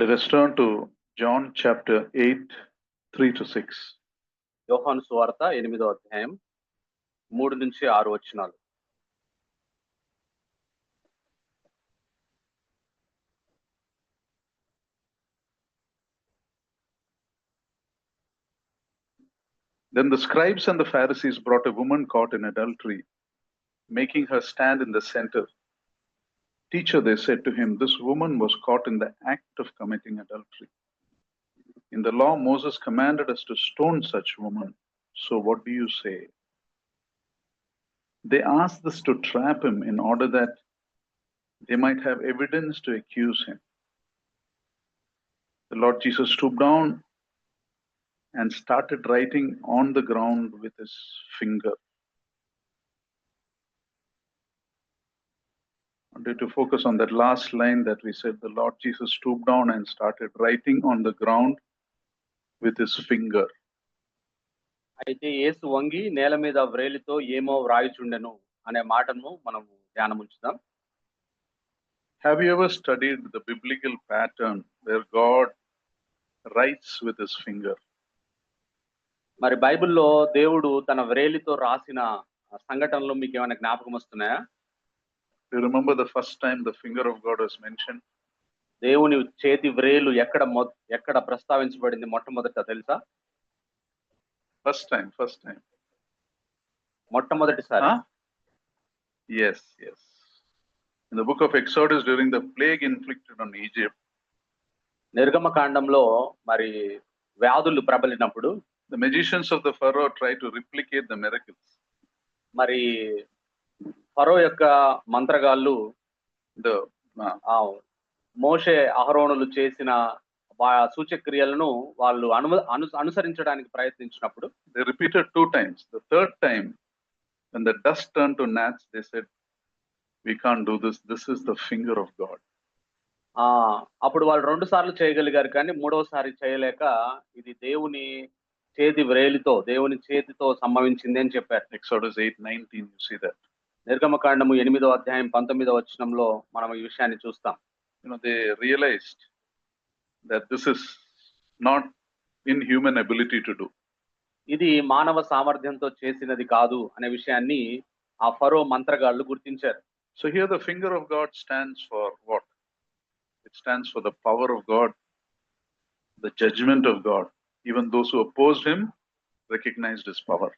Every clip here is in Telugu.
Let us turn to John chapter 8, 3 to 6. యోహాను సువార్త 8వ అధ్యాయం 3 నుంచి 6 వచనాలు. Then the scribes and the Pharisees brought a woman caught in adultery, making her stand in the center. Teacher, they said to him, this woman was caught in the act of committing adultery. In the law, Moses commanded us to stone such woman. So what do you say? They asked this to trap him in order that they might have evidence to accuse him. The Lord Jesus stooped down and started writing on the ground with his finger. I wanted to focus on that last line that we said, the Lord Jesus stooped down and started writing on the ground with his finger. అయితే యేసు వంగి నేల మీద వ్రేలితో ఏమో వ్రాయుచుండెను అనే మాటను మనం ధ్యానముంచుదాం. Have you ever studied the biblical pattern where God writes with his finger? మరి బైబిల్లో దేవుడు తన వ్రేలితో రాసిన సంఘటనలు మీకు ఏమైనా జ్ఞాపకం వస్తున్నాయా? Do you remember the first time the finger of God was mentioned? దేవుని చేతి వ్రేలు ఎక్కడ ప్రస్తావించబడింది మొట్టమొదట తెలుసా? First time. మొట్టమొదటిసారి. Yes. In the book of Exodus, during the plague inflicted on Egypt, నిర్గమకాండంలో మరి వ్యాధులు ప్రబలినప్పుడు the magicians of the Pharaoh tried to replicate the miracles. మరి ఫరో యొక్క మంత్రగాళ్ళు మోషే అహరోనులు చేసిన సూచక్రియలను వాళ్ళు అనుసరించడానికి ప్రయత్నించినప్పుడు they repeated 2 times. The third time, when the dust turned to gnats, they said, we can't do this. This is the finger of God. అప్పుడు వాళ్ళు 2 సార్లు చేయగలిగారు, కానీ 3వసారి చేయలేక ఇది దేవుని చేతి వ్రేలితో, దేవుని చేతితో సంభవించింది అని చెప్పారు. Exodus 8:19, you see that. నిర్గమకాండము 8వ అధ్యాయం 19వ వచనంలో మనం ఈ విషయాన్ని చూస్తాం. They realized that this is not in human ability to do. ఇది మానవ సామర్థ్యంతో చేసినది కాదు అనే విషయాన్ని ఆ ఫరో మంత్రగాళ్ళు గుర్తించారు. So here the finger of God stands for what? It stands for the power of God, the judgment of God. Even those who opposed him recognized his power.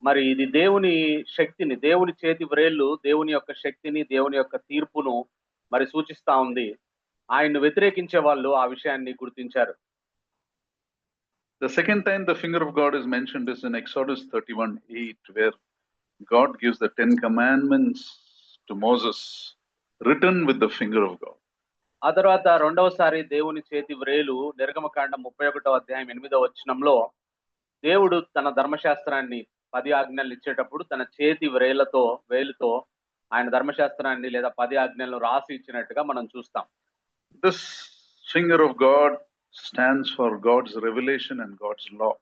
మరి ఇది దేవుని శక్తిని, దేవుని చేతి వ్రేళ్ళు దేవుని యొక్క శక్తిని, దేవుని యొక్క తీర్పును మరి సూచిస్తా ఉంది. ఆయన్ను వ్యతిరేకించే వాళ్ళు ఆ విషయాన్ని గుర్తించారు. The second time the finger of God is mentioned is in Exodus 31:8, where God gives the 10 commandments to Moses, written with the finger of God. ఆ తర్వాత రెండవసారి దేవుని చేతి వ్రేలు నిర్గమకాండం 31వ అధ్యాయం 8వ వచనంలో దేవుడు తన ధర్మశాస్త్రాన్ని 10 ఆజ్ఞలు ఇచ్చేటప్పుడు తన చేతి వేలుతో ఆయన ధర్మశాస్త్రాన్ని లేదా 10 ఆజ్ఞలను రాసి ఇచ్చినట్టుగా మనం చూస్తాం. This finger of God stands for God's revelation and God's law.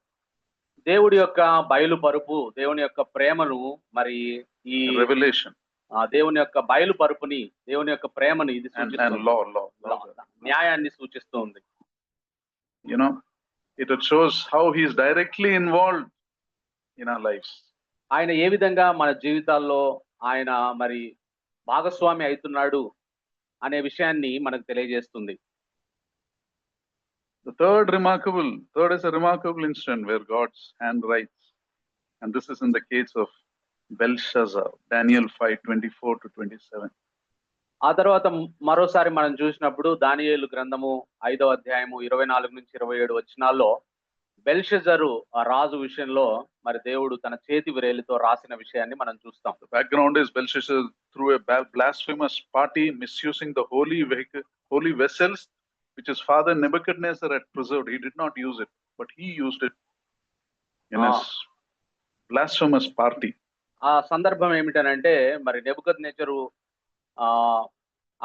దేవుడి యొక్క బయలుపరుపు, దేవుని యొక్క ప్రేమను, మరి ఈ revelation, దేవుని యొక్క బయలుపరుపుని, దేవుని యొక్క ప్రేమని ఇది సూచిస్తుంది. law, న్యాయాన్ని సూచిస్తుంది. It shows how he is directly involved in our lives. ఆయన ఏ విధంగా మన జీవితాల్లో ఆయన మరి భాగస్వామి అవుతున్నాడు అనే విషయాన్ని మనకు తెలియజేస్తుంది. The third is a remarkable incident where God's hand writes, and this is in the case of Belshazzar, Daniel 5:24-27. ఆ తర్వాత మరోసారి మనం చూసినప్పుడు దానియేలు గ్రంథము 5వ అధ్యాయము 24 నుంచి 27 వచనాల్లో బెల్షజరు ఆ రాజు విషయంలో మరి దేవుడు తన చేతి వ్రేలితో రాసిన విషయాన్ని మనం చూస్తాం. The background is Belshazzar through a blasphemous party misusing the holy vessels which his father Nebuchadnezzar had preserved. He did not use it, but he used it in his blasphemous party. ఆ సందర్భం ఏమిటనంటే మరి నెబుకద్నెజరు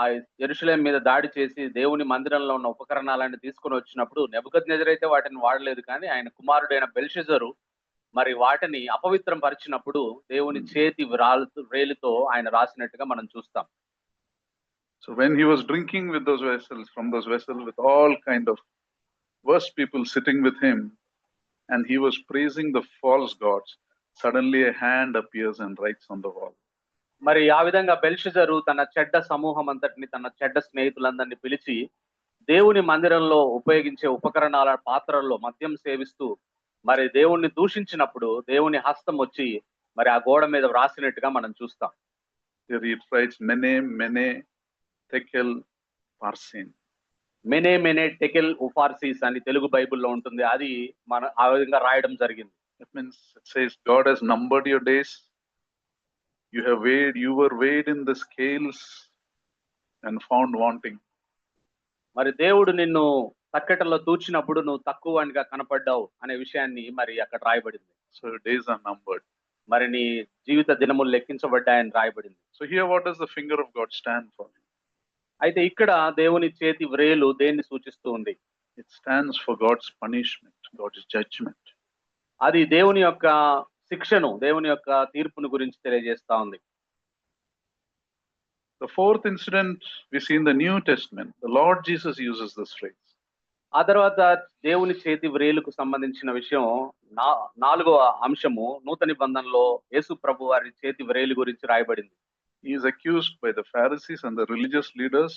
ఆ యెరూషలేం మీద దాడి చేసి దేవుని మందిరంలో ఉన్న ఉపకరణాలను తీసుకొని వచ్చినప్పుడు నెబుకద్నెజర్ అయితే వాటిని వాడలేదు, కానీ ఆయన కుమారుడైన బెల్షజరు మరి వాటిని అపవిత్రం పరిచినప్పుడు దేవుని చేతి వ్రేలితో ఆయన రాసినట్టుగా మనం చూస్తాం. So when he was drinking with those vessels, from those vessels, with all kind of worse people sitting with him, and he was praising the false gods, suddenly a hand appears and writes on the wall. మరి ఆ విధంగా బెల్షజరు తన చెడ్డ సమూహం అంతటిని, తన చెడ్డ స్నేహితులందరినీ పిలిచి దేవుని మందిరంలో ఉపయోగించే ఉపకరణాల పాత్రల్లో మద్యం సేవిస్తూ మరి దేవుణ్ణి దూషించినప్పుడు దేవుని హస్తం వచ్చి మరి ఆ గోడ మీద వ్రాసినట్టుగా మనం చూస్తాం. Here it writes mene mene tekel parsin. మెనే మెనే టెకెల్ ఉఫార్సిస్ అని తెలుగు బైబిల్లో ఉంటుంది. అది మన ఆ విధంగా రాయడం జరిగింది. That means it says God has numbered your days. You were weighed in the scales and found wanting. మరి దేవుడు నిన్ను తక్కెటలో తూచినప్పుడు నువ్వు తక్కువ వానిగా కనపడ్డావు అనే విషయాన్ని మరి అక్కడ రాయబడింది. So your days are numbered. మరి నీ జీవిత దినములు లెక్కించబడ్డాయని రాయబడింది. So here what does the finger of God stand for? అయితే ఇక్కడ దేవుని చేతి వ్రేలు దేన్ని సూచిస్తూ ఉంది? It stands for God's punishment, God's judgment. అది దేవుని యొక్క శిక్షను, దేవుని యొక్క తీర్పును గురించి తెలియజేస్తా ఉంది. The fourth incident we see in the New Testament, the Lord Jesus uses this phrase. ఆ తర్వాత దేవుని చేతి వ్రేలుకు సంబంధించిన విషయం నాలుగవ అంశము నూతన నిబంధనలో యేసు ప్రభు వారి చేతి వ్రేలు గురించి రాయబడింది. He is accused by the Pharisees and the religious leaders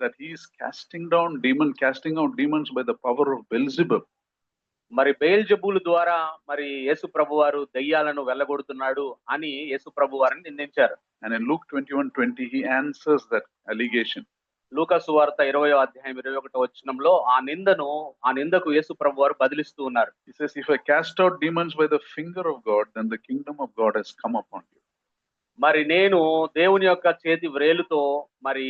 that he is casting out demons by the power of Beelzebub. మరి బెయల్జెబూలు ద్వారా మరి యేసు ప్రభు వారు దయ్యాలను వెళ్ళగొడుతున్నాడు అని యేసు ప్రభు వారిని నిందించారు. And in Luke 21:20 he answers that allegation. లూకా సువార్త 20వ అధ్యాయం 21వ వచనంలో ఆ నిందకు యేసు ప్రభు వారు బదిలిస్తూ ఉన్నారు. He says, if I cast out demons by the finger of God, then the kingdom of God has come upon you. మరి నేను దేవుని యొక్క చేతి వ్రేలుతో మరి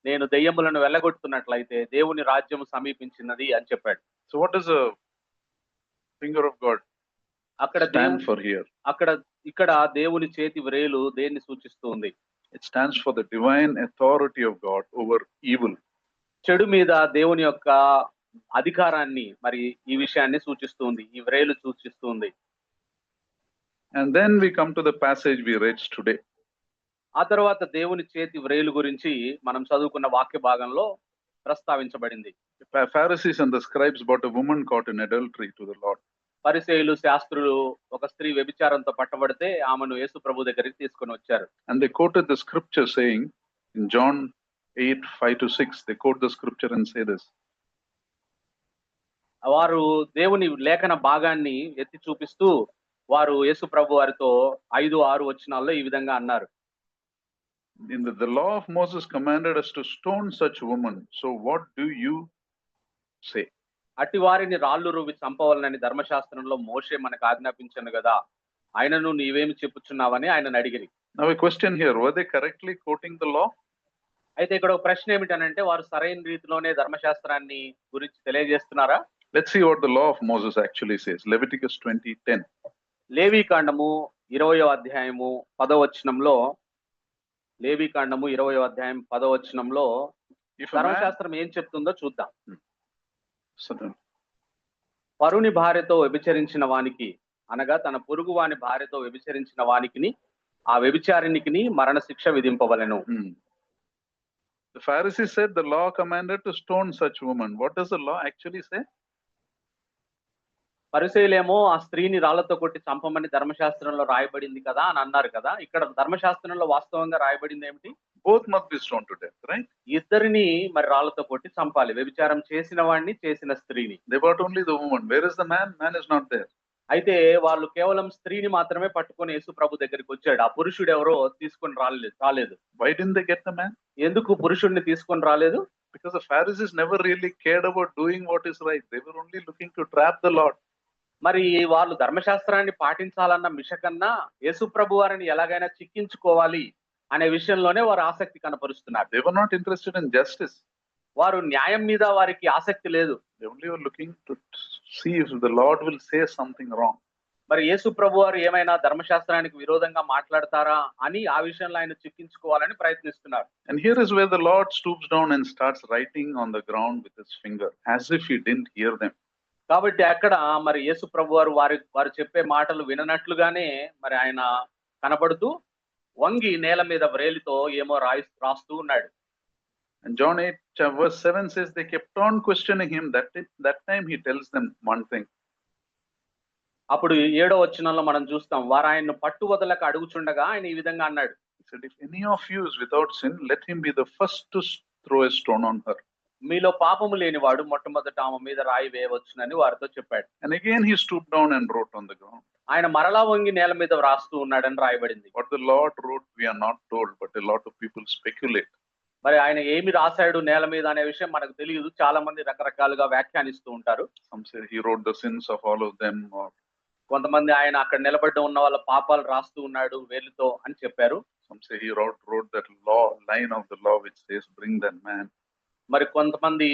నేను దెయ్యములను వెళ్ళగొడుతున్నట్లయితే దేవుని రాజ్యం సమీపించినది అని చెప్పాడు. So what does the finger of God stand for here? ఇక్కడ దేవుని చేతి వ్రేలు దేన్ని సూచిస్తుంది? It stands for the divine authority of God over evil. చెడు మీద దేవుని యొక్క అధికారాన్ని మరి ఈ విషయాన్ని సూచిస్తుంది, ఈ వ్రేలు సూచిస్తుంది. And then we come to the passage we read today. ఆ తర్వాత దేవుని చేతి వ్రేలు గురించి మనం చదువుకున్న వాక్య భాగంలో ప్రస్తావించబడింది. The Pharisees and the scribes brought a woman caught in adultery to the Lord. పరిసయ్యులు శాస్త్రులు ఒక స్త్రీ వ్యభిచారంతో పట్టబడితే ఆమెను యేసు ప్రభు దగ్గరికి తీసుకొని వచ్చారు. And they quoted the scripture saying in John 8:5-6, they quote the scripture and say this. వారు దేవుని లేఖన భాగాన్ని ఎత్తి చూపిస్తూ వారు యేసు ప్రభు వారితో 5-6 వచనాల్లో ఈ విధంగా అన్నారు. The law of Moses commanded us to stone such woman. So what do you say? అట్టి వారిని రాళ్ళు రువి చంపవాలని ధర్మశాస్త్రంలో మోషే మనకు ఆజ్ఞాపించను కదా, ఆయనను నీవేమి చెప్పుచున్నావని ఆయనను అడిగిరి. Now a question here, were they correctly quoting the law? అయితే ఇక్కడ ఒక ప్రశ్న ఏమిటనంటే వారు సరైన రీతిలోనే ధర్మశాస్త్రాన్ని గురించి తెలియజేస్తున్నారా? Let's see what the law of Moses actually says. Leviticus 20:10. లేవీకాండము 20వ అధ్యాయము 10వ వచనంలో, లేవీకాండము 20వ అధ్యాయం 10వ వచనంలో ధర్మశాస్త్రం ఏం చెప్తుందో చూద్దాం. పరుని భార్యతో వ్యభిచరించిన వానికి అనగా తన పొరుగు వాని భార్యతో వ్యభిచరించిన వానికి ఆ వ్యభిచారినికి మరణశిక్ష విధింపవలెను. The Pharisees said the law commanded to stone such woman. What does the law actually say? పరిసయ్యులేమో ఆ స్త్రీని రాళ్లతో కొట్టి చంపమని ధర్మశాస్త్రంలో రాయబడింది కదా అని అన్నారు కదా. ఇక్కడ ధర్మశాస్త్రంలో వాస్తవంగా రాయబడింది ఏమిటి? Both must be stoned to death, right? ఇద్దరిని మరి రాళ్లతో కొట్టి చంపాలి, వ్యభిచారం చేసిన వాడిని చేసిన స్త్రీని. They brought only the woman. Where is the man? Man is not there. అయితే వాళ్ళు కేవలం స్త్రీని మాత్రమే పట్టుకొని యేసు ప్రభు దగ్గరికి వచ్చాడు. ఆ పురుషుడు ఎవరో తీసుకొని రాలేదు. Why didn't they get the man? ఎందుకు పురుషుడిని తీసుకొని రాలేదు? Because the Pharisees never really cared about doing what is right. They were only looking to trap the Lord. మరి వాళ్ళు ధర్మశాస్త్రాన్ని పాటించాలన్న మిషకన్నా యేసు ప్రభు వారిని ఎలాగైనా చిక్కించుకోవాలి అనే విషయంలోనే వారు ఆసక్తి కనపరుస్తున్నారు. They were not interested in justice. వారు న్యాయం మీద వారికి ఆసక్తి లేదు. They only were looking to see if the Lord will say something wrong. మరి యేసు ప్రభు వారు ఏమైనా ధర్మశాస్త్రానికి విరోధంగా మాట్లాడతారా అని ఆ విషయంలో ఆయన చిక్కించుకోవాలని ప్రయత్నిస్తున్నారు. And here is where the Lord stoops down and starts writing on the ground with his finger, as if he didn't hear them. కాబట్టి అక్కడ మరి యేసు ప్రభు వారు చెప్పే మాటలు విననట్లుగానే మరి ఆయన కనబడుతూ వంగి నేల మీద వ్రేలితో ఏమో రాస్తూ ఉన్నాడు. And John 8 verse 7 says they kept on questioning him. That time he tells them one thing. అప్పుడు 7వ వచనంలో మనం చూస్తాం, వారు ఆయన్ను పట్టు వదలక అడుగుచుండగా ఆయన ఈ విధంగా అన్నాడు. He said, if any of you is without sin, let him be the first to throw a stone on her. మీలో పాపము లేనివాడు మొట్టమొదట ఆమె మీద రాయి వేయవచ్చునని వారితో చెప్పాడు. And again he stooped down and wrote on the ground. ఆయన మరలా వంగి నేల మీద వ్రాస్తూ ఉన్నాడని రాయబడింది. What the Lord wrote we are not told, but a lot of people speculate. మరి ఆయన ఏమి రాశాడు నేల మీద అనే విషయం మనకు తెలియదు. చాలా మంది రకరకాలుగా వ్యాఖ్యానిస్తూ ఉంటారు. Some say he wrote the sins of all of them, or కొంతమంది ఆయన అక్కడ నిలబడ్డ ఉన్న వాళ్ళ పాపాలు రాస్తూ ఉన్నాడు వేలుతో అని చెప్పారు. some say he wrote that law, line of the law which says bring that man. మరి కొంతమంది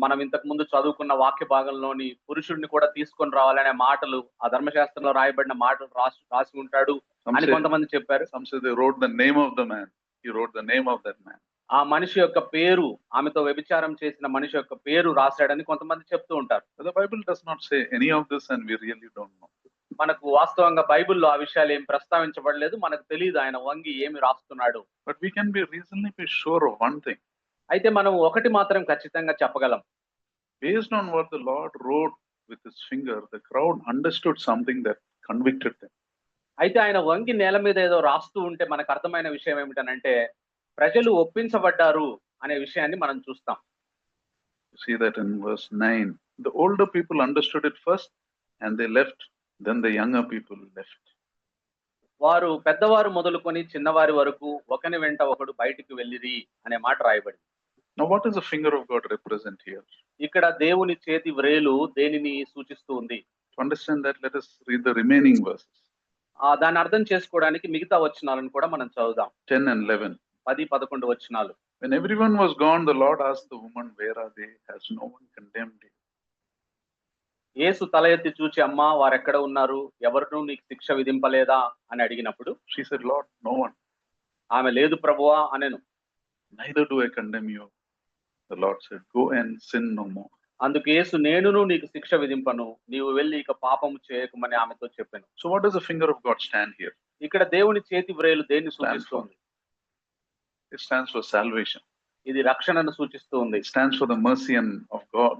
మనం ఇంతకు ముందు చదువుకున్న వాక్య భాగంలోని పురుషుడిని కూడా తీసుకొని రావాలనే మాటలు ఆ ధర్మశాస్త్రంలో రాయబడిన మాటలు రాసి ఉంటాడు అని కొంతమంది చెప్పారు. Some say they wrote the name of the man. He wrote the name of that man. ఆ మనిషి యొక్క పేరు, ఆమెతో వ్యభిచారం చేసిన మనిషి యొక్క పేరు రాశాడని కొంతమంది చెప్తూ ఉంటారు. But the Bible does not say any of this and we really don't know. మనకు వాస్తవంగా బైబిల్లో ఆ విషయాలు ఏం ప్రస్తావించబడలేదు. మనకు తెలియదు ఆయన వంగి ఏమి రాస్తున్నాడు. But we can be reasonably sure of one thing. అయితే మనం ఒకటి మాత్రం ఖచ్చితంగా చెప్పగలం. Based on what the Lord wrote with his finger, the crowd understood something that convicted them. అయితే ఆయన వంగి నేల మీద ఏదో రాస్తూ ఉంటే మనకు అర్థమైన విషయం ఏమిటనంటే ప్రజలు ఒప్పించబడ్డారు అనే విషయాన్ని మనం చూస్తాం. You see that in verse 9. The older people understood it first and they left, then the younger people left. వారు పెద్దవారు మొదలుకొని చిన్నవారి వరకు ఒకని వెంట ఒకడు బయటికి వెళ్ళిరి అనే మాట రాయబడింది. Now what does the finger of God represent here? ఇక్కడ దేవుని చేతి వ్రేలు దేనిని సూచిస్తూ ఉంది? To understand that, let us read the remaining verses. దాన్ని అర్థం చేసుకోవడానికి మిగతా వచనాలను కూడా మనం చదువుదాం. 10 and 11. 10-11 వచనాలు. When everyone was gone, the Lord asked the woman, where are they? Has no one condemned you? యేసు తల ఎత్తి చూచి, అమ్మా వారెక్కడ ఉన్నారు, ఎవరునూ నీకు శిక్ష విధింపలేదా అని అడిగినప్పుడు She said, Lord, no one. ఆమె లేదు ప్రభువా అనెను. Neither do I condemn you. The Lord said, go and sin no more. అందుకు యేసు, నేనును నీకు శిక్ష విధింపను, నీవు వెళ్ళి ఇక పాపము చేయకమని ఆమెతో చెప్పాను. So what does the finger of God stand here? ఇక్కడ దేవుని చేతి వ్రేలు దేన్ని సూచిస్తుంది? It stands for salvation. ఇది రక్షణను సూచిస్తుంది. It stands for the mercy and of God,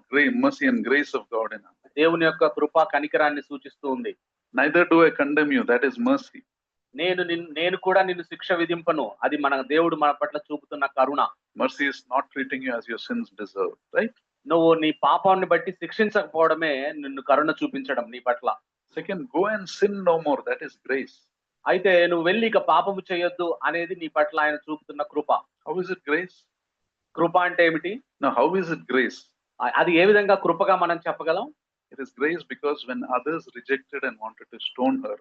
mercy and grace of God in us. దేవుని యొక్క కృపా కనికరాన్ని సూచిస్తుంది. Neither do I condemn you. That is mercy. నేను కూడా నిన్ను శిక్ష విధింపను, అది మన దేవుడు మన పట్ల చూపుతున్న కరుణ. Mercy is not treating you as your sins deserve, right? నువ్వు నీ పాపాన్ని బట్టి శిక్షించకపోవడమే నిన్ను కరుణ చూపించడం నీ పట్ల. Second, go and sin no more. That is grace. అయితే నువ్వు వెళ్ళి ఇక పాపము చేయొద్దు అనేది నీ పట్ల ఆయన చూపుతున్న కృప. How is it grace? కృప అంటే ఏమిటి? Now, how is it grace? అది ఏ విధంగా కృపగా మనం చెప్పగలం? It is grace because when others rejected and wanted to stone her,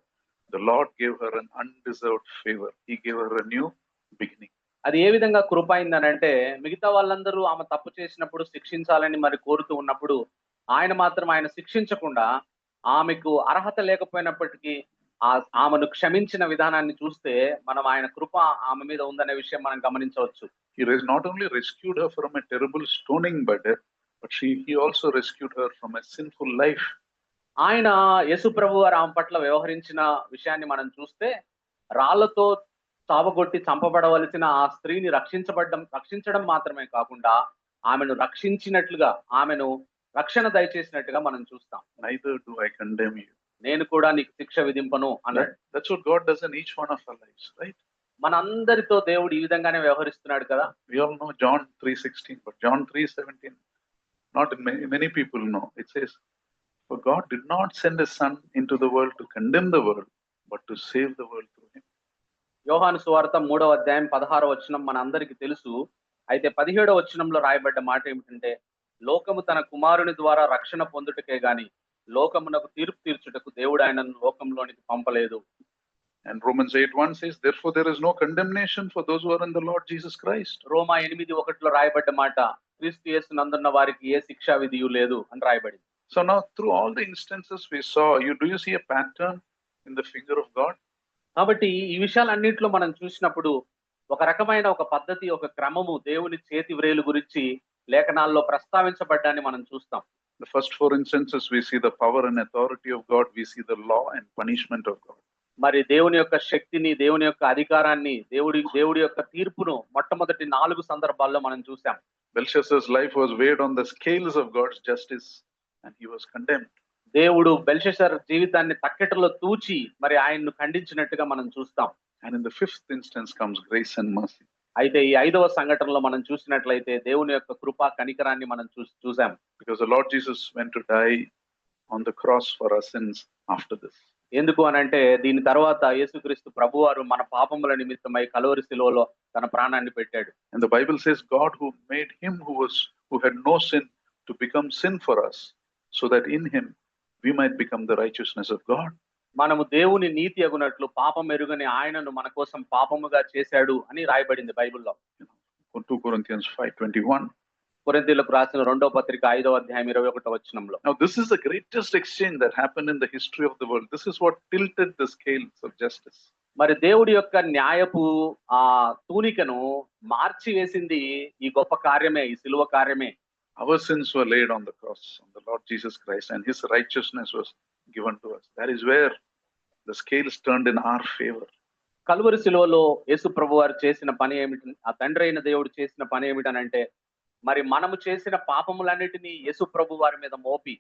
the Lord gave her an undeserved favor. He gave her a new beginning. అది ఏ విధంగా కృప అయిందనంటే, మిగతా వాళ్ళందరూ ఆమె తప్పు చేసినప్పుడు శిక్షించాలని మరి కోరుతూ ఉన్నప్పుడు ఆయన మాత్రం ఆయన శిక్షించకుండా ఆమెకు అర్హత లేకపోయినప్పటికీ ఆమెను క్షమించిన విధానాన్ని చూస్తే మనం ఆయన కృప ఆమె మీద ఉందనే విషయం మనం గమనించవచ్చు. He not only rescued her from a terrible stoning by death, but he also rescued her from a sinful life. ఆయన యేసు ప్రభువు వారు ఆమె పట్ల వ్యవహరించిన విషయాన్ని మనం చూస్తే రాళ్లతో తావగొట్టి చంపబడవలసిన ఆ స్త్రీని రక్షించడం మాత్రమే కాకుండా ఆమెను రక్షించినట్లుగా, ఆమెను రక్షణ దయచేసినట్టుగా మనం చూస్తాం. Neither do I condemn you. నేను కూడా నీకు శిక్ష విధింపను అన్నాడు. That's what God does in each one of our lives, right? మనందరితో దేవుడు ఈ విధంగానే వ్యవహరిస్తున్నాడు కదా. We all know John 3:16, but John 3:17, not many people know. It says, for God did not send his son into the world to condemn the world, but to save the world through him. యోహాను సువార్త 3వ అధ్యాయం 16వ వచనం మన అందరికీ తెలుసు. అయితే 17వ వచనంలో రాయబడ్డ మాట ఏమిటంటే, లోకము తన కుమారుని ద్వారా రక్షణ పొందుటకే గాని లోకమునకు తీర్పు తీర్చుటకు దేవుడు ఆయనను లోకంలోనికి పంపలేదు. And Romans 8:1 says, therefore there is no condemnation for those who are in the Lord Jesus Christ. రోమా 8:1లో రాయబడ్డ మాట, క్రీస్తు యేసు నందున్న వారికి ఏ శిక్షా విధియు లేదు అని రాయబడింది. So now through all the instances we saw, do you see a pattern in the finger of God? కాబట్టి ఈ విషయాలన్నింటిలో మనం చూసినప్పుడు ఒక రకమైన ఒక పద్ధతి, ఒక క్రమము దేవుని చేతి వ్రేలు గురించి లేఖనాల్లో ప్రస్తావించబడ్డాన్ని మనం చూస్తాం. The first 4 instances we see the power and authority of God, we see the law and punishment of God. మరి దేవుని యొక్క శక్తిని, దేవుని యొక్క అధికారాన్ని, దేవుడి యొక్క తీర్పును మొట్టమొదటి 4 సందర్భాల్లో మనం చూసాం. Belshazzar's life was weighed on the scales of God's justice and he was condemned. దేవుడు బెల్షస్సర్ జీవితాన్ని తక్కెటలో తూచి మరి ఆయన్ను ఖండించినట్టుగా మనం చూస్తాం. And in the fifth instance comes grace and mercy. అయితే ఈ 5వ సంఘటనలో మనం చూసినట్లయితే దేవుని యొక్క కృప కనికరాన్ని మనం చూసాం. Because the Lord Jesus went to die on the cross for our sins after this. ఎందుకు అనంటే దీని తర్వాత యేసుక్రీస్తు ప్రభువారు మన పాపముల నిమిత్తమై కలువరి శిలువలో తన ప్రాణాన్ని పెట్టాడు. And the Bible says God who made him who had no sin to become sin for us, so that in him we might become the righteousness of God. మనము దేవుని నీతి అగునట్లు పాపం ఎరుగని ఆయనను మన కోసం పాపముగా చేశాడు అని రాయబడింది బైబిల్లో. 2 Corinthians 5:21. కొరింథీయులకు రాసిన 2వ పత్రిక 5వ అధ్యాయం 21వ వచనంలో. Now this is the greatest exchange that happened in the history of the world. This is what tilted the scales of justice. మరి దేవుడి యొక్క న్యాయపు ఆ తూనికను మార్చి వేసింది ఈ గొప్ప కార్యమే, ఈ సిలువ కార్యమే. Our sins were laid on the cross, on the Lord Jesus Christ, and his righteousness was given to us. That is where the scales turned in our favor. Calvary శిలువలో యేసు ప్రభువారు చేసిన పని ఏమిటి, ఆ తండ్రి అయిన దేవుడు చేసిన పని ఏమిటనంటే మరి మనము చేసిన పాపములన్నిటినీ యేసు ప్రభు వారి మీద మోపి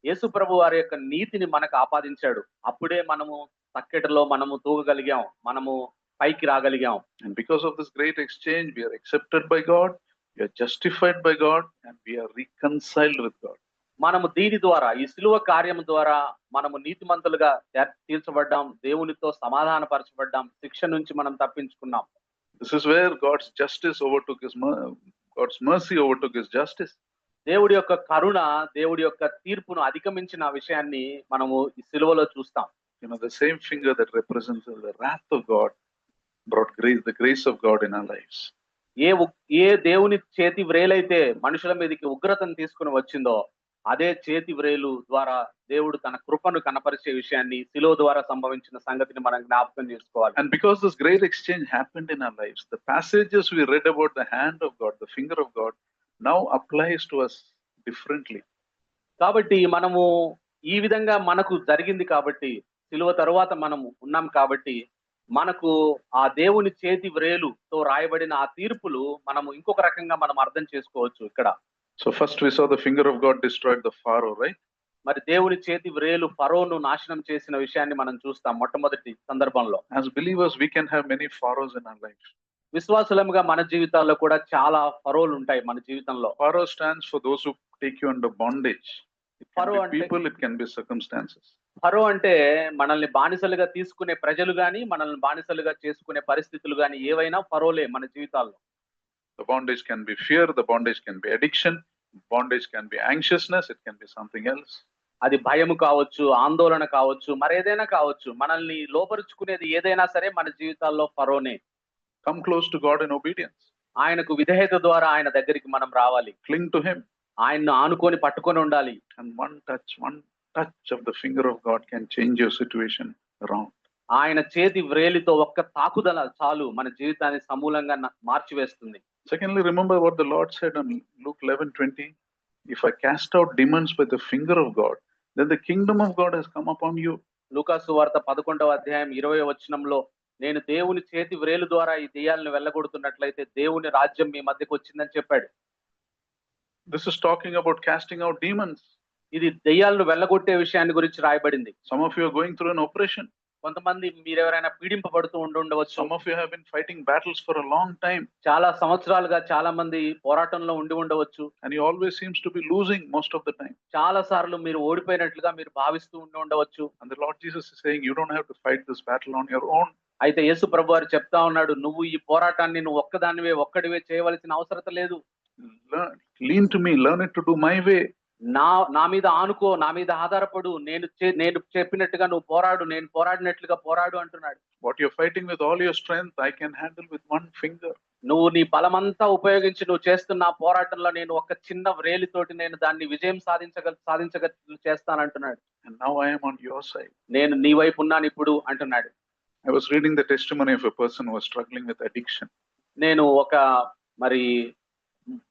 యేసు ప్రభు వారి యొక్క నీతిని మనకు ఆపాదించాడు. అప్పుడే మనము తక్కెటలో మనము తూగగలిగాం, మనము పైకి రాగలిగాం. And because of this great exchange, we are accepted by God, we are justified by God, and we are reconciled with God. మనము దీని ద్వారా, ఈ సిలువ కార్యం ద్వారా మనము నీతిమంతులుగా తీర్చబడ్డాం, దేవునితో సమాధానపరచబడ్డాం, శిక్ష నుంచి మనం తప్పించుకున్నాం. This is where God's justice overtook God's mercy overtook his justice. దేవుడి యొక్క కరుణ, దేవుడి యొక్క తీర్పును అధిగమించిన విషయాన్ని మనము ఈ సిలువలో చూస్తాం. You know, the same finger that represents the wrath of God brought the grace of God in our lives. ఏ దేవుని చేతి వ్రేలైతే మనుషుల మీదకి ఉగ్రతను తీసుకుని వచ్చిందో అదే చేతి వ్రేలు ద్వారా దేవుడు తన కృపను కనపరిచే విషయాన్ని సిలువ ద్వారా సంభవించిన సంగతిని మనం జ్ఞాపకం చేసుకోవాలి. And because this great exchange happened in our lives, the passages we read about the hand of God, the finger of God, now applies to us differently. కాబట్టి మనము ఈ విధంగా మనకు జరిగింది కాబట్టి, సిలువ తరువాత మనము ఉన్నాం కాబట్టి మనకు ఆ దేవుని చేతి వ్రేలుతో రాయబడిన ఆ తీర్పులు మనము ఇంకొక రకంగా మనం అర్థం చేసుకోవచ్చు ఇక్కడ. So first we saw the finger of God destroyed the Pharaoh, right? మరి దేవుని చేతి వ్రేలు ఫరోను నాశనం చేసిన విషయాన్ని మనం చూస్తాం మొట్టమొదటి సందర్భంలో. As believers we can have many pharaohs in our lives. విశ్వాసులుగా మన జీవితాల్లో కూడా చాలా ఫరోలు ఉంటాయి మన జీవితంలో. Pharaoh stands for those who take you under bondage. It can Pharaoh be people, it can be circumstances. ఫరో అంటే మనల్ని బానిసలుగా తీసుకునే ప్రజలు గాని, మనల్ని బానిసలుగా చేసుకునే పరిస్థితులు గాని ఏవైనా ఫరోలే మన జీవితాల్లో. The bondage can be fear, the bondage can be addiction, bondage can be anxiousness, it can be something else. అది భయము కావచ్చు, ఆందోళన కావచ్చు, మరేదైనా కావచ్చు. మనల్ని లోపరుచుకునేది ఏదైనా సరే మన జీవితాల్లో ఫరోనే. Come close to God in obedience. ఆయనకు విధేయత ద్వారా ఆయన దగ్గరికి మనం రావాలి. Cling to him. ఆయన్ను ఆనుకొని పట్టుకొని ఉండాలి. And one touch of the finger of God can change your situation around. ఆయన చేతి వ్రేలితో ఒక్క తాకుదల చాలు మన జీవితాన్ని సమూలంగా మార్చివేస్తుంది. Secondly, remember what the Lord said in Luke 11:20. If I cast out demons by the finger of God, then the kingdom of God has come upon you. లూకాసు వార్త 11వ అధ్యాయం 20వ వచనంలో నేను దేవుని చేతి వ్రేలు ద్వారా ఈ దెయ్యాలను వెళ్ళగొడుతున్నట్లయితే దేవుని రాజ్యం మీ మధ్యకు వచ్చిందని చెప్పాడు. This is talking about casting out demons. ఇది దెయ్యాలను వెళ్ళగొట్టే విషయాన్ని గురించి రాయబడింది. Some of you are going through an oppression. కొంతమంది మీరెవరైనా పీడింపబడుతూ ఉండవచ్చు. Some of you have been fighting battles for a long time. చాలా సంవత్సరాలుగా చాలా మంది పోరాటంలో ఉండవచ్చు. And you always seems to be losing most of the time. చాలా సార్లు మీరు ఓడిపోయినట్లుగా మీరు భావిస్తూ ఉండవచ్చు. And the Lord Jesus is saying you don't have to fight this battle on your own. అయితే యేసు ప్రభువారు చెప్తా ఉన్నాడు, నువ్వు ఈ పోరాటాన్ని నువ్వు ఒక్కడివే చేయవలసిన అవసరం లేదు. Lean to me, learn it to do my way. నా మీద ఆనుకో, నా మీద ఆధారపడు, నేను చెప్పినట్టుగా నువ్వు పోరాడు, నేను పోరాడినట్లుగా పోరాడు అంటున్నాడు. What you're fighting with all your strength, I can handle with one finger. నువ్వు నీ బలమంతా ఉపయోగించి నువ్వు చేస్తున్న పోరాటంలో నేను ఒక చిన్న వ్రేలితోటి నేను దాన్ని విజయం సాధించగల చేస్తానంటున్నాడు. And now I am on your side. నేను నీ వైపు ఉన్నాను ఇప్పుడు అంటున్నాడు. I was reading the testimony of a person who was struggling with addiction. నేను ఒక మరి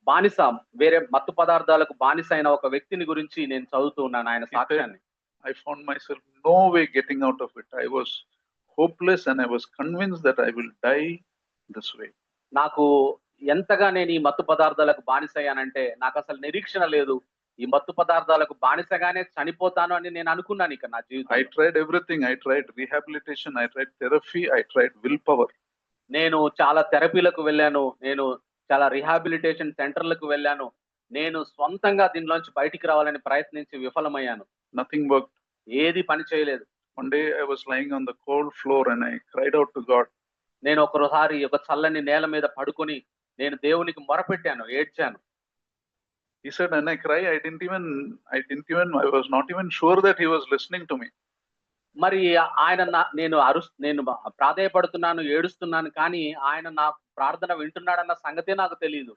బానిస, వేరే మత్తు పదార్థాలకు బానిస అయిన ఒక వ్యక్తిని గురించి నేను చదువుతూ ఉన్నాను ఆయన సాక్ష్యాన్ని. I found myself no way getting out of it. I was hopeless and I was convinced that I will die this way. నాకు ఎంతగా నేను ఈ మత్తు పదార్థాలకు బానిసయ్యానంటే నాకు అసలు నిరీక్షణ లేదు. ఈ మత్తు పదార్థాలకు బానిసగానే చనిపోతాను అని నేను అనుకున్నాను ఇక నా I జీవితంలో. tried everything. I tried rehabilitation, I tried therapy, I tried willpower. నేను చాలా థెరపీలకు వెళ్ళాను. నేను చాలా రిహాబిలిటేషన్ సెంటర్‌లకు వెళ్ళాను. నేను స్వంతంగా దీనిలోంచి బయటికి రావాలని ప్రయత్నించి విఫలమయ్యాను. Nothing worked. ఏది పని చేయలేదు. One day I was lying on the cold floor and I cried out to God. నేను ఒకసారి ఒక చల్లని నేల మీద పడుకొని నేను దేవునికి మొరపెట్టాను, ఏడ్చాను. He said, and I cry, I was not even sure that he was listening to me. మరి ఆయన నేను ప్రాధేయపడుతున్నాను, ఏడుస్తున్నాను కానీ ఆయన నా ప్రార్థన వింటున్నాడన్న సంగతే నాకు తెలీదు.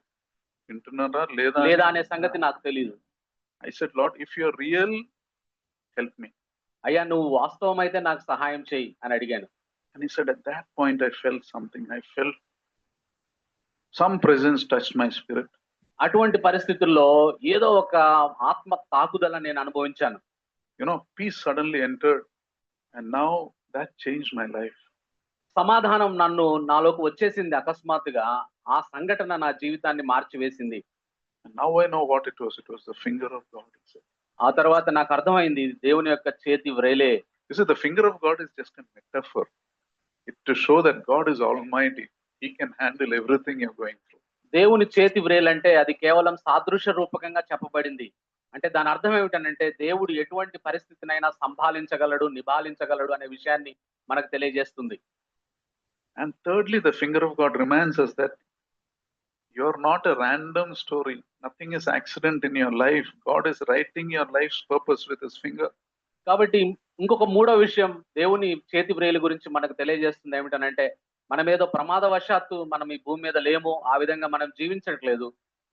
వింటున్నారా లేదా అనే సంగతి నాకు తెలీదు. I said, Lord, if you're real, help me. అయ్యా నువ్వు వాస్తవమైతే నాకు సహాయం చెయ్యి అని అడిగాను. And he said, at that point I felt something. I felt some presence touched my spirit. అటువంటి పరిస్థితుల్లో ఏదో ఒక ఆత్మ తాకుదల నేను అనుభవించాను. Peace suddenly entered and now that changed my life. సమాధానం నాలోకి వచ్చేసింది అకస్మాత్తుగా. ఆ సంఘటన నా జీవితాన్ని మార్చివేసింది. And now I know what it was. It was the finger of God. ఆ తర్వాత నాకు అర్థమైంది దేవుని యొక్క చేతి వ్రేలే. You see, the finger of God is just a metaphor. It's to show that God is almighty. He can handle everything you're going through. దేవుని చేతి వ్రేలంటే అది కేవలం సాదృశ్య రూపకంగా చెప్పబడింది. అంటే దాని అర్థం ఏమిటనంటే దేవుడు ఎటువంటి పరిస్థితినైనా సంభాళించగలడు, నిభాళించగలడు అనే విషయాన్ని మనకు తెలియజేస్తుంది. And thirdly, the finger of God reminds us that you're not a random story. Nothing is accident in your life. God is writing your life's purpose with his finger. కాబట్టి ఇంకొక మూడో విషయం దేవుని చేతి వ్రేలు గురించి మనకు తెలియజేస్తుంది ఏమిటనంటే మనమేదో ప్రమాదవశాత్తు మనం ఈ భూమి మీద లేము, ఆ విధంగా మనం జీవించట్లేదు.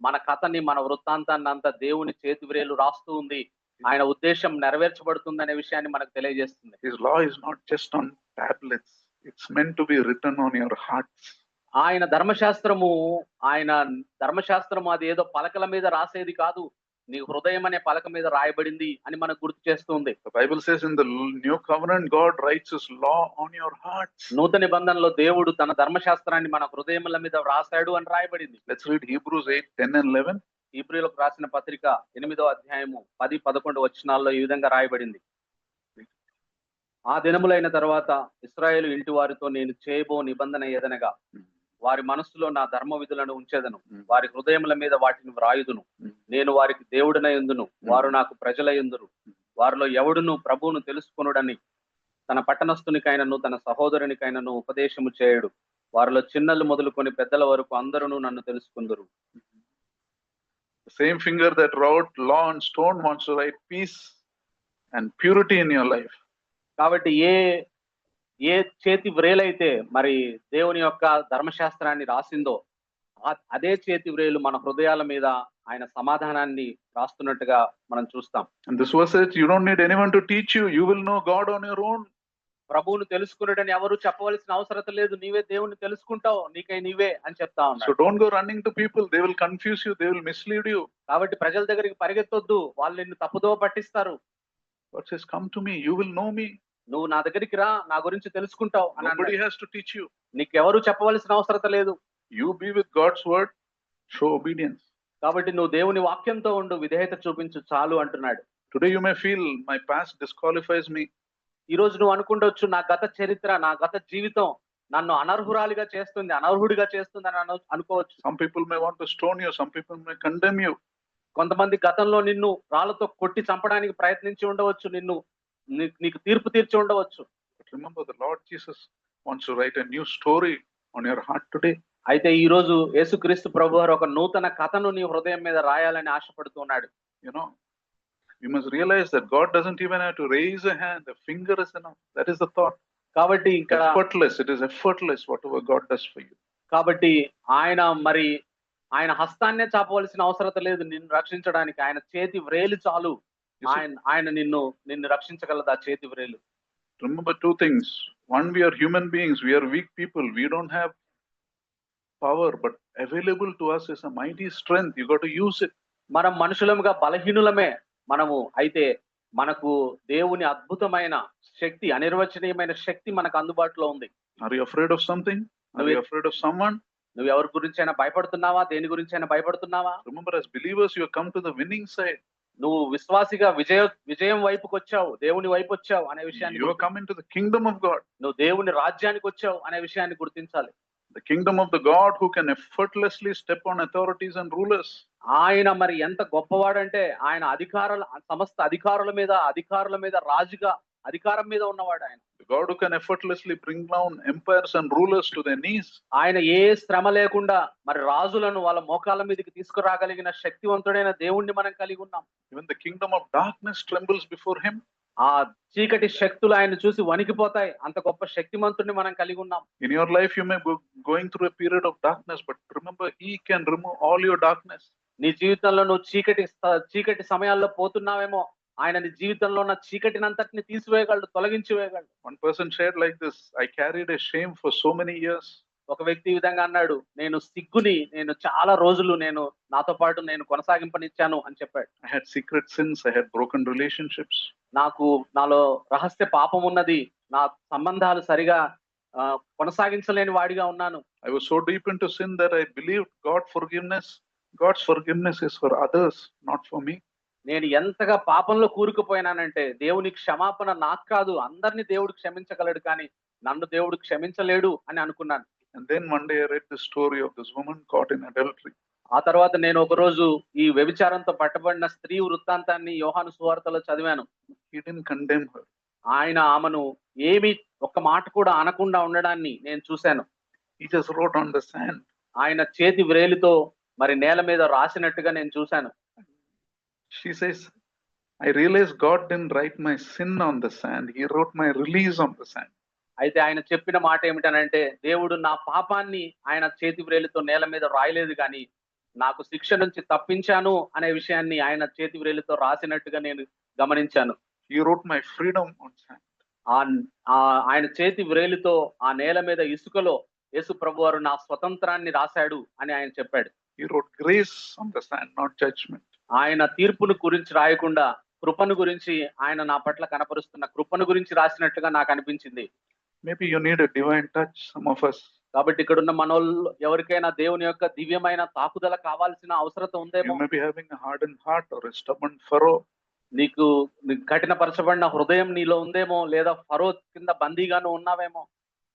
మన కథని, మన వృత్తాంతాన్ని అంతా దేవుని చేతి వ్రేలు రాస్తూ ఉంది. ఆయన ఉద్దేశం నెరవేర్చబడుతుంది అనే విషయాన్ని మనకు తెలియజేస్తుంది. His law is not just on tablets. It's meant to be written on your hearts. ఆయన ధర్మశాస్త్రము అది ఏదో పలకల మీద రాసేది కాదు, నీ హృదయం అనే పలక మీద రాయబడింది అని మనకు గుర్తు చేస్తుంది. The Bible says in the new covenant, God writes his law on your hearts. నూతన నిబంధనలో దేవుడు తన ధర్మశాస్త్రాన్ని మన హృదయముల మీద రాశాడు అని రాయబడింది. Let's read Hebrews 8, 10 and 11. హీబ్రీయులకు రాసిన పత్రిక 8వ అధ్యాయము 10, 11 వచనాల్లో ఈ విధంగా రాయబడింది. ఆ దినములైన తర్వాత ఇశ్రాయేలు ఇంటి వారితో నేను చేయబో నిబంధన ఏదనగా వారి మనస్సులో నా ధర్మ విధులను ఉంచెదను, వారి హృదయముల మీద వాటిని వ్రాయుదును. నేను వారికి దేవుడినై యుందును, వారు నాకు ప్రజలై యుందురు. వారిలో ఎవడును ప్రభువును తెలుసుకొనుడని తన పట్టణస్థునికైనను తన సహోదరునికైనను ఉపదేశము చేయడు. వారిలో చిన్నలు మొదలుకొని పెద్దల వరకు అందరూ నన్ను తెలుసుకుందురు. The same finger that wrote law on stone wants to write peace and purity in your life. కాబట్టి ఏ చేతి వ్రేలైతే మరి దేవుని యొక్క ధర్మశాస్త్రాన్ని రాసిందో అదే చేతి వ్రేలు మన హృదయాల మీద ఆయన సమాధానాన్ని రాస్తున్నట్టుగా మనం చూస్తాం. And this verse says you don't need anyone to teach you. You will know God on your own. ప్రభువును తెలుసుకున్నాడని ఎవరు చెప్పవలసిన అవసరం లేదు, నీవే దేవుణ్ణి తెలుసుకుంటావు, నీకై నీవే అని చెప్తా ఉన్నాడు. So don't go running to people. They will confuse you. They will mislead you. కాబట్టి ప్రజల దగ్గరికి పరిగెత్తొద్దు, వాళ్ళు నిన్ను తప్పుదోవ పట్టిస్తారు. God says, come to me. You will know me. నువ్వు నా దగ్గరికి రా, నా గురించి తెలుసుకుంటావు అని. Nobody has to teach you. నీకెవరు చెప్పవలసిన అవసరం లేదు. You be with God's word. Show obedience. కాబట్టి నువ్వు దేవుని వాక్యంతో ఉండు, విధేయత చూపించు చాలు అంటున్నాడు. Today you may feel my past disqualifies me. ఈ రోజు నువ్వు అనుకుంటొచ్చు నా గత చరిత్ర, నా గత జీవితం నన్ను అనర్హురాలిగా చేస్తుంది, అనర్హుడిగా చేస్తుంది అని అనుకోవచ్చు. Some people may want to stone you. Some people may condemn you. కొంతమంది గతంలో నిన్ను రాళ్లతో కొట్టి చంపడానికి ప్రయత్నించి ఉండవచ్చు, నీకు తీర్పు తీర్చి ఉండవచ్చు. But remember, the Lord Jesus wants to write a new story on your heart today. అయితే ఈ రోజు యేసుక్రీస్తు ప్రభువారు ఒక నూతన కథను నీ హృదయం మీద రాయాలని ఆశపడుతున్నాడు. You must realize that God doesn't even have to raise a hand. The finger is enough. That is the thought. కాబట్టి ఇక్కడ it is effortless whatever God does for you. కాబట్టి ఆయన హస్తాన్నే చాపవలసిన అవసరం లేదు నిన్ను రక్షించడానికి. ఆయన చేతి వ్రేలు చాలు. ఆయన నిన్ను రక్షించగలదు ఆ చేతి వ్రేలు. Remember two things. One, we are human beings. We are weak people. We don't have power, but available to us is a mighty strength. You got to use it. మనం మనుషులముగా బలహీనులమే మనము. అయితే మనకు దేవుని అద్భుతమైన శక్తి, అనిర్వచనీయమైన శక్తి మనకు అందుబాటులో ఉంది. Are you afraid of something? Are you afraid of someone? నువ్వు ఎవరి గురించైనా భయపడుతున్నావా? దేని గురించైనా భయపడుతున్నావా? Remember, as believers, you have come to the winning side. నువ్వు విశ్వాసిగా విజయం వైపుకి వచ్చావు, దేవుని వైపు వచ్చావు అనే విషయాన్ని You have come into the kingdom of God. నువ్వు దేవుని రాజ్యానికి వచ్చావు అనే విషయాన్ని గుర్తించాలి. The kingdom of the God who can effortlessly step on authorities and rulers. ఆయన మరి ఎంత గొప్పవాడంటే ఆయన సమస్త అధికారుల మీద రాజుగా అధికారం మీద ఉన్నవాడు ఆయన. The God who can effortlessly bring down empires and rulers to their knees. ఆయన ఏ శ్రమ లేకుండా మరి రాజులను వాళ్ళ మోకాళ్ళ మీదకి తీసుకురాగలిగిన శక్తివంతుడైన దేవుణ్ణి మనం కలిగి ఉన్నాం. Even the kingdom of darkness trembles before him. ఆ చీకటి శక్తులు ఆయన చూసి వణికిపోతాయి. అంత గొప్ప శక్తిమంతుడిని మనం కలిగి ఉన్నాం. In your life, you may be going through a period of darkness, but remember, he can remove all your darkness. నీ జీవితంలో నువ్వు చీకటి సమయాల్లో పోతున్నావేమో, ఆయన నీ జీవితంలో ఉన్న చీకటినంతటిని తీసివేయగలడు, తొలగించి వేయగలడు. One person shared like this: I carried a shame for so many years. ఒక వ్యక్తి ఈ విధంగా అన్నాడు, నేను చాలా రోజులు నాతో పాటు కొనసాగింపనిచ్చాను అని చెప్పాడు. I had secret sins, I had broken relationships. నాలో రహస్య పాపం ఉన్నది, నా సంబంధాలు సరిగా కొనసాగించలేని వాడిగా ఉన్నాను. I was so deep into sin that I believed God's forgiveness is for others, not for me. నేను ఎంతగా పాపంలో కూరుకుపోయినానంటే దేవుని క్షమాపణ నాకు కాదు, అందరినీ దేవుడు క్షమించగలడు, కానీ నన్ను దేవుడు క్షమించలేడు అని అనుకున్నాను. And then one day I read the story of this woman caught in adultery. ఆ తర్వాత నేను ఒక రోజు ఈ వ్యభిచారంతో పట్టబడిన స్త్రీ వృత్తాంతాన్ని యోహాను సువార్తలో చదివాను. He didn't condemn her. ఆయన ఆమెను ఏమి ఒక్క మాట కూడా అనకుండా ఉండడాన్ని నేను చూశాను. He just wrote on the sand. ఆయన చేతి వ్రేలితో మరి నేల మీద రాసినట్టుగా నేను చూశాను. She says, I realized God didn't write my sin on the sand. He wrote my release on the sand. అయితే ఆయన చెప్పిన మాట ఏమిటనంటే, దేవుడు నా పాపాన్ని ఆయన చేతి వ్రేలితో నేల మీద రాయలేదు, కానీ నాకు శిక్ష నుంచి తప్పించాను అనే విషయాన్ని ఆయన చేతి వ్రేలితో రాసినట్టుగా నేను గమనించాను. He wrote my freedom on sand. ఆయన చేతి వ్రేలితో ఆ నేల మీద ఇసుకలో యేసు ప్రభువారు నా స్వతంత్రాన్ని రాశాడు అని ఆయన చెప్పాడు. He wrote grace on the sand, not judgment. ఆయన తీర్పును గురించి రాయకుండా కృపను గురించి, ఆయన నా పట్ల కనపరుస్తున్న కృపను గురించి రాసినట్లుగా నాకు అనిపించింది. Maybe you need a divine touch, some of us. కాబట్టి ఇక్కడ ఉన్న మనోళ్ళు ఎవరికైనా దేవుని యొక్క దివ్యమైన తాకుదల కావాల్సిన అవసరత ఉందేమో. You may be having a hardened heart or a stubborn furrow. నీకు కఠినపరచబడిన హృదయం నీలో ఉందేమో, లేదా ఫరో కింద బందీగాను ఉన్నావేమో.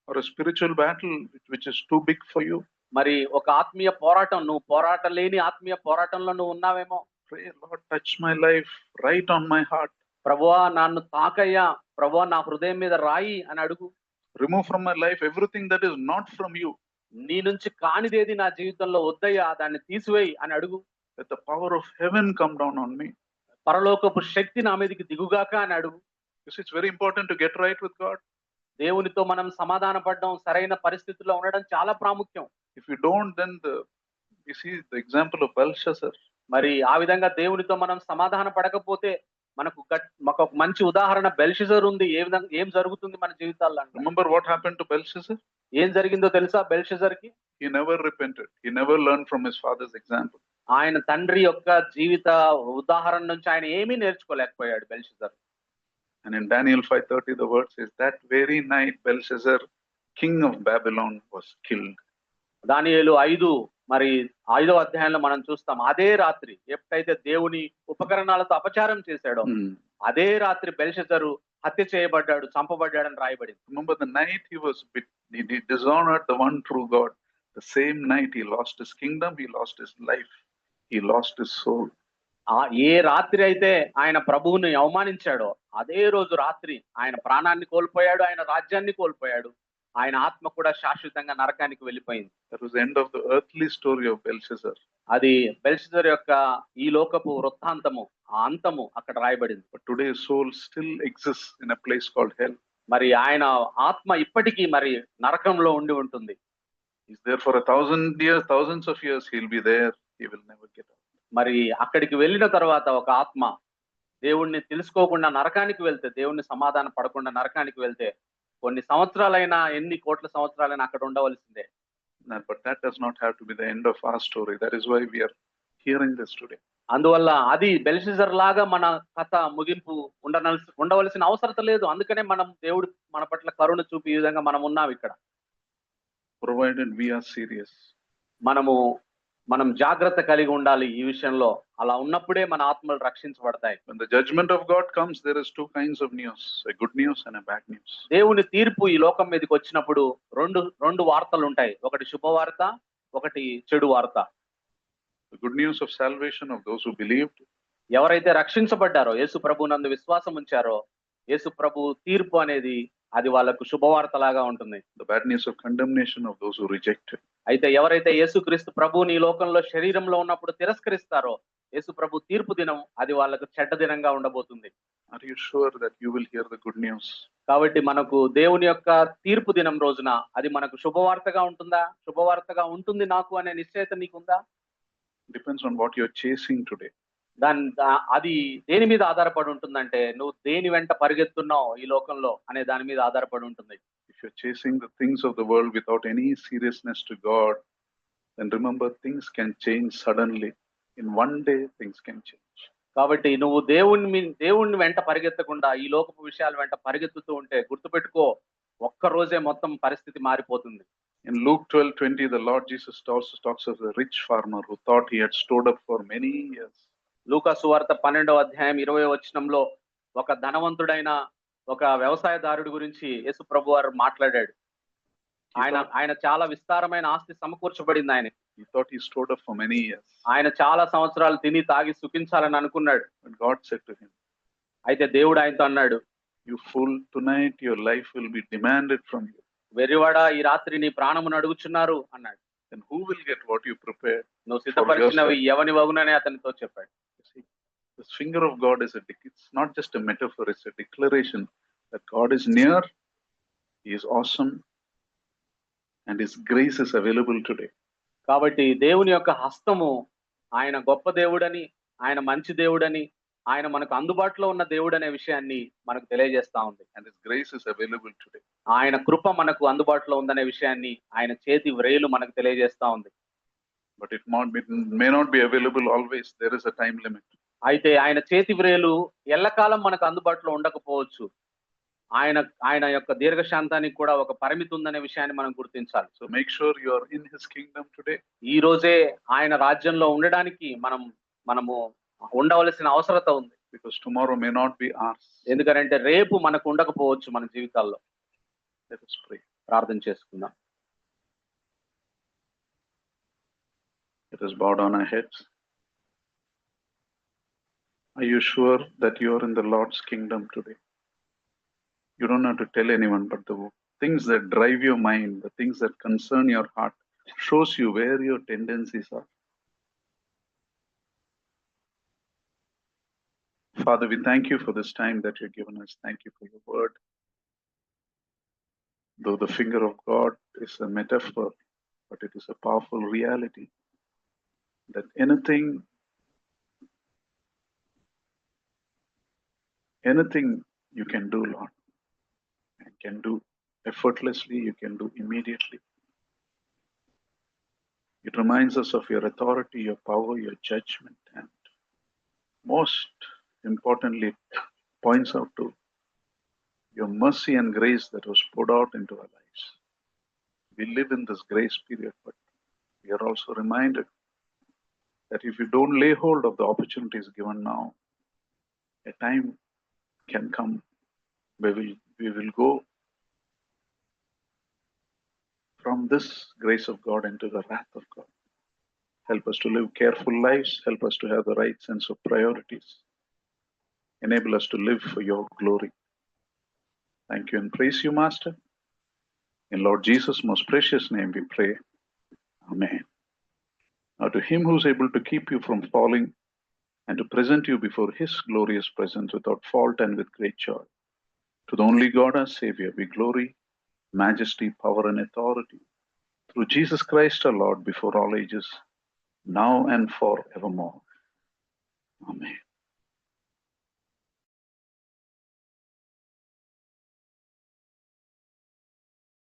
Or a spiritual battle which is too big for you. మరి ఒక ఆత్మీయ పోరాటం, నువ్వు లేని ఆత్మీయ పోరాటంలో నువ్వు ఉన్నావేమో. Pray, Lord, touch my life, write on my heart. ప్రభువా నన్ను తాకయ్యా, ప్రభువా నా హృదయం మీద రాయి అని అడుగు. Remove from my life everything that is not from you. నీ నుంచి కానిదేది నా జీవితంలో వద్దయ్యా, దాన్ని తీసివేయి అని అడుగు. Let the power of heaven come down on me. పరలోకపు శక్తి నా మీదకి దిగుగాక అని అడుగు. It's very important to get right with God. దేవునితో మనం సమాధాన పడడం, సరైన పరిస్థితుల్లో ఉండడం చాలా ప్రాముఖ్యం. If you don't, then we see the example of Belshazzar. మరి ఆ విధంగా దేవునితో మనం సమాధాన పడకపోతే మనకు ఒక మంచి ఉదాహరణ బెల్షెజర్ ఉంది. ఏం జరుగుతుంది మన జీవితాల్లో. Remember what happened to Belshazzar? ఏం జరిగిందో తెలుసా బెల్షెజర్ కి? He never repented. He never learned from his father's example. ఆయన తండ్రి యొక్క జీవిత ఉదాహరణ నుంచి ఆయన ఏమీ నేర్చుకోలేకపోయాడు Belshazzar. And in Daniel 5:30 the word says that very night Belshazzar, king of Babylon, was killed. దానియేలు 5వ అధ్యాయంలో మనం చూస్తాం, అదే రాత్రి ఎప్పుడైతే దేవుని ఉపకరణాలతో అపచారం చేశాడో అదే రాత్రి బెల్షెజరు హత్య చేయబడ్డాడు, చంపబడ్డాడని రాయబడింది. Remember the night he dishonored the one true God. The same night he lost his kingdom, he lost his life, he lost his soul. ఏ రాత్రి అయితే ఆయన ప్రభువుని అవమానించాడో అదే రోజు రాత్రి ఆయన ప్రాణాన్ని కోల్పోయాడు, ఆయన రాజ్యాన్ని కోల్పోయాడు, ఆయన ఆత్మ కూడా శాశ్వతంగా నరకానికి వెళ్ళిపోయింది. That was the end of the earthly story of Belshazzar. అది బెల్షెజర్ యొక్క ఈ లోకపు వృత్తాంతము, ఆ అంతము అక్కడ రాయబడింది. But today's soul still exists in a place called hell. మరి ఆయన ఆత్మ ఇప్పటికీ మరి నరకంలో ఉండి ఉంటుంది. He's there for 1,000 years, thousands of years. He'll be there. He will never get out. మరి అక్కడికి వెళ్ళిన తర్వాత ఒక ఆత్మ దేవుణ్ణి తెలుసుకోకుండా నరకానికి వెళ్తే, దేవుణ్ణి సమాధాన పడకుండా నరకానికి వెళ్తే కొన్ని సంవత్సరాలైనా, ఎన్ని కోట్ల సంవత్సరాలైనా అక్కడ ఉండవలసిందే. But that does not have to be the end of our story. That is why we are hearing this today. అందువల్ల అది బెల్షిజర్ లాగా మన కథ ముగింపు ఉండవలసిన అవసరం లేదు. అందుకనే మనం దేవుడు మన పట్ల కరుణ చూపి ఈ విధంగా మనం ఉన్నాం ఇక్కడ. Provided we are serious. మనం జాగ్రత్త కలిగి ఉండాలి ఈ విషయంలో. అలా ఉన్నప్పుడే మన ఆత్మలు రక్షించబడతాయి. When the judgment of God comes, there is two kinds of news, a good news and a bad news. దేవుని తీర్పు ఈ లోకం మీదకి వచ్చినప్పుడు రెండు వార్తలు ఉంటాయి. ఒకటి శుభవార్త, ఒకటి చెడు వార్త. The good news of salvation of those who believed. ఎవరైతే రక్షించబడ్డారో, యేసు ప్రభునందు విశ్వాసం ఉంచారో, యేసు ప్రభు తీర్పు అనేది అది వాళ్ళకు శుభవార్తలాగా ఉంటుంది. The bad news of condemnation of those who rejected. అయితే ఎవరైతే యేసుక్రీస్తు ప్రభువుని ఈ లోకంలో శరీరంలో ఉన్నప్పుడు తిరస్కరిస్తారో, యేసు ప్రభు తీర్పు దినం అది వాళ్ళకు చెడ్డ దినంగా ఉండబోతుంది. Are you sure that you will hear the good news? కాబట్టి మనకు దేవుని యొక్క తీర్పు దినం రోజున అది మనకు శుభవార్తగా ఉంటుందా? శుభవార్తగా ఉంటుంది నాకు అనే నిశ్చయత నీకుందా? Depends on what you're chasing today. అది దేని మీద ఆధారపడి ఉంటుందంటే, నువ్వు దేని వెంట పరిగెత్తున్నావు ఈ లోకంలో అనే దాని మీద ఆధారపడి ఉంటుంది. If you're chasing the things of the world without any seriousness to God, then remember things can change suddenly. In one day, things can change. కాబట్టి నువ్వు దేవుణ్ణి వెంట పరిగెత్తకుండా ఈ లోకపు విషయాల వెంట పరిగెత్తుతూ ఉంటే గుర్తుపెట్టుకో, ఒక్క రోజే మొత్తం పరిస్థితి మారిపోతుంది. In Luke 12:20, the Lord Jesus also talks of the rich farmer who thought he had stored up for many years. లూకా సువార్త 12వ అధ్యాయం 20వ వచనంలో ఒక ధనవంతుడైన ఒక వ్యవసాయదారుడి గురించి యేసు ప్రభు వారు మాట్లాడాడు. ఆయన చాలా విస్తారమైన ఆస్తి సమకూర్చబడింది ఆయన. He thought he stored up for many years. ఆయన చాలా సంవత్సరాలు తిని తాగి సుఖించాలని అనుకున్నాడు. But God said to him, అయితే దేవుడు ఆయనతో అన్నాడు, "You fool, tonight your life will be demanded from you. వెర్రివాడా, ఈ రాత్రి నీ ప్రాణమును అడుగుచున్నారు అన్నాడు. Then who will get what you prepared?" నువ్వు సిద్ధపరిచినవి ఎవని వగునని అతనితో చెప్పాడు. This finger of God it's not just a metaphor, it's a declaration that God is near, He is awesome, and His grace is available today. కాబట్టి దేవుని యొక్క హస్తము ఆయన గొప్ప దేవుడని, ఆయన మంచి దేవుడని, ఆయన మనకు అందుబాటులో ఉన్న దేవుడు అనే విషయాన్ని మనకు తెలియజేస్తా ఉంది. And His grace is available today. ఆయన కృప మనకు అందుబాటులో ఉందనే విషయాన్ని ఆయన చేతి వ్రేలు మనకు తెలియజేస్తా ఉంది. But it may not be available always. There is a time limit. అయితే ఆయన చేతి వ్రేలు ఎల్లకాలం మనకు అందుబాటులో ఉండకపోవచ్చు. ఆయన యొక్క దీర్ఘశాంతానికి కూడా ఒక పరిమితి ఉందనే విషయాన్ని మనం గుర్తించాలి. So make sure you are in His kingdom today. ఈ రోజే ఆయన రాజ్యంలో ఉండడానికి మనము ఉండవలసిన అవసరత ఉంది. Because tomorrow may not be ours. ఎందుకంటే రేపు మనకు ఉండకపోవచ్చు మన జీవితాల్లో. Let us pray. ప్రార్థన చేసుకుందాం. Let us bow down our heads. Are you sure that you are in the Lord's kingdom today? You don't have to tell anyone, but the things that drive your mind, the things that concern your heart, shows you where your tendencies are. Father, we thank you for this time that you've given us. Thank you for your word. Though the finger of God is a metaphor, but it is a powerful reality that anything you can do, Lord. You can do effortlessly, you can do immediately. It reminds us of your authority, your power, your judgment, and most importantly, it points out to your mercy and grace that was poured out into our lives. We live in this grace period, but we are also reminded that if you don't lay hold of the opportunities given now, a time can come where we will go from this grace of God into the wrath of God. Help us to live careful lives. Help us to have the right sense of priorities. Enable us to live for your glory. Thank you and praise you, Master. In Lord Jesus' most precious name we pray. Amen. Now to him who is able to keep you from falling and to present you before his glorious presence without fault and with great joy, to the only God our Savior be glory, majesty, power, and authority through Jesus Christ our Lord before all ages, now and forevermore. Amen.